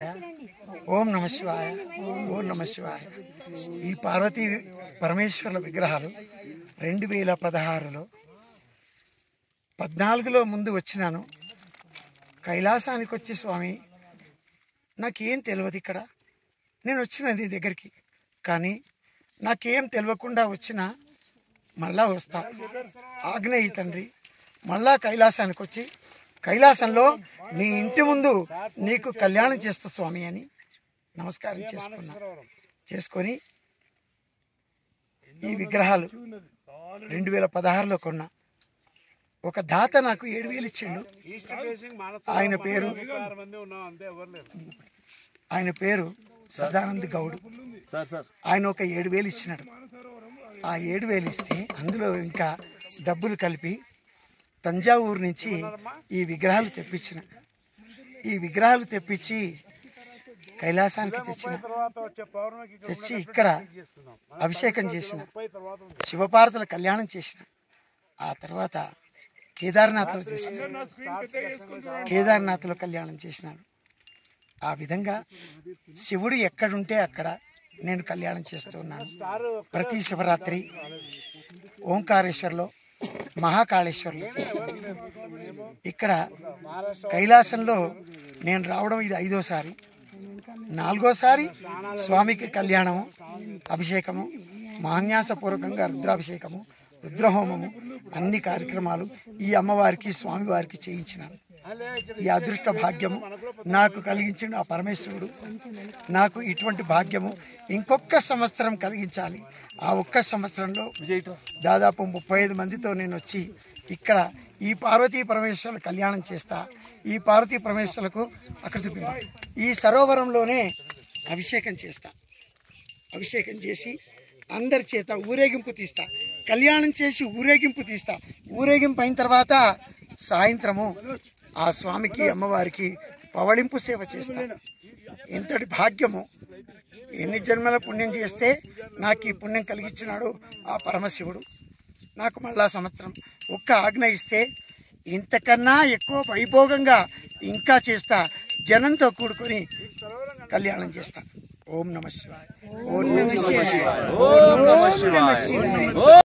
ఓం నమ శివాయ. ఓం నమ శివాయ. ఈ పార్వతీ పరమేశ్వరుల విగ్రహాలు 2016లో 14లో ముందు వచ్చినాను. కైలాసానికి వచ్చి స్వామి నాకేం తెలియదు, ఇక్కడ నేను వచ్చిన నీ దగ్గరికి, కానీ నాకేం తెలియకుండా వచ్చినా మళ్ళా వస్తా, ఆగ్నేయి తండ్రి, మళ్ళా కైలాసానికి వచ్చి కైలాసంలో నీ ఇంటి ముందు నీకు కళ్యాణం చేస్తా స్వామి అని నమస్కారం చేసుకొని ఈ విగ్రహాలు 2016లో కొన్నా. ఒక దాత నాకు 7,000 ఇచ్చిండు. ఆయన పేరు సదానంద్ గౌడ్. ఆయన ఒక 7,000 ఇచ్చినాడు. ఆ 7,000 ఇస్తే అందులో ఇంకా డబ్బులు కలిపి తంజావూరు నుంచి ఈ విగ్రహాలు తెప్పించిన. ఈ విగ్రహాలు తెప్పించి కైలాసానికి తెచ్చి ఇక్కడ అభిషేకం చేసిన, శివపార్వతుల కళ్యాణం చేసిన. ఆ తర్వాత కేదార్నాథ్లో కళ్యాణం చేసినాను. ఆ విధంగా శివుడు ఎక్కడుంటే అక్కడ నేను కళ్యాణం చేస్తూ ఉన్నాను. ప్రతి శివరాత్రి ఓంకారేశ్వర్లో, మహాకాళేశ్వర్లో చేశాను. ఇక్కడ కైలాసంలో నేను రావడం ఇది 5వసారి. 4వసారి స్వామికి కళ్యాణము, అభిషేకము, మహాన్యాసపూర్వకంగా రుద్రాభిషేకము, రుద్రహోమము, అన్ని కార్యక్రమాలు ఈ అమ్మవారికి స్వామివారికి చేయించినాను. ఈ అదృష్ట భాగ్యము నాకు కలిగించిన ఆ పరమేశ్వరుడు నాకు ఇటువంటి భాగ్యము ఇంకొక సంవత్సరం కలిగించాలి. ఆ ఒక్క సంవత్సరంలో దాదాపు 35 మందితో నేను వచ్చి ఇక్కడ ఈ పార్వతీ పరమేశ్వరులు కళ్యాణం చేస్తా. ఈ పార్వతీ పరమేశ్వరులకు అక్కడ చూపిన ఈ సరోవరంలోనే అభిషేకం చేస్తా. అభిషేకం చేసి అందరి చేత ఊరేగింపు తీస్తా. కళ్యాణం చేసి ఊరేగింపు తీస్తా. ఊరేగింపు అయిన తర్వాత సాయంత్రము ఆ స్వామికి అమ్మవారికి పవళింపు సేవ చేస్తా. ఎంతటి భాగ్యము! ఎన్ని జన్మల పుణ్యం చేస్తే నాకు ఈ పుణ్యం కలిగించినాడు ఆ పరమశివుడు. నాకు మళ్ళా సంవత్సరం ఒక్క ఆజ్ఞ ఇస్తే ఇంతకన్నా ఎక్కువ వైభోగంగా ఇంకా చేస్తా. జనంతో కూడుకొని కళ్యాణం చేస్తా. ఓం నమ శివాయ. ఓం నమ శివాయ. ఓం నమ శివాయ.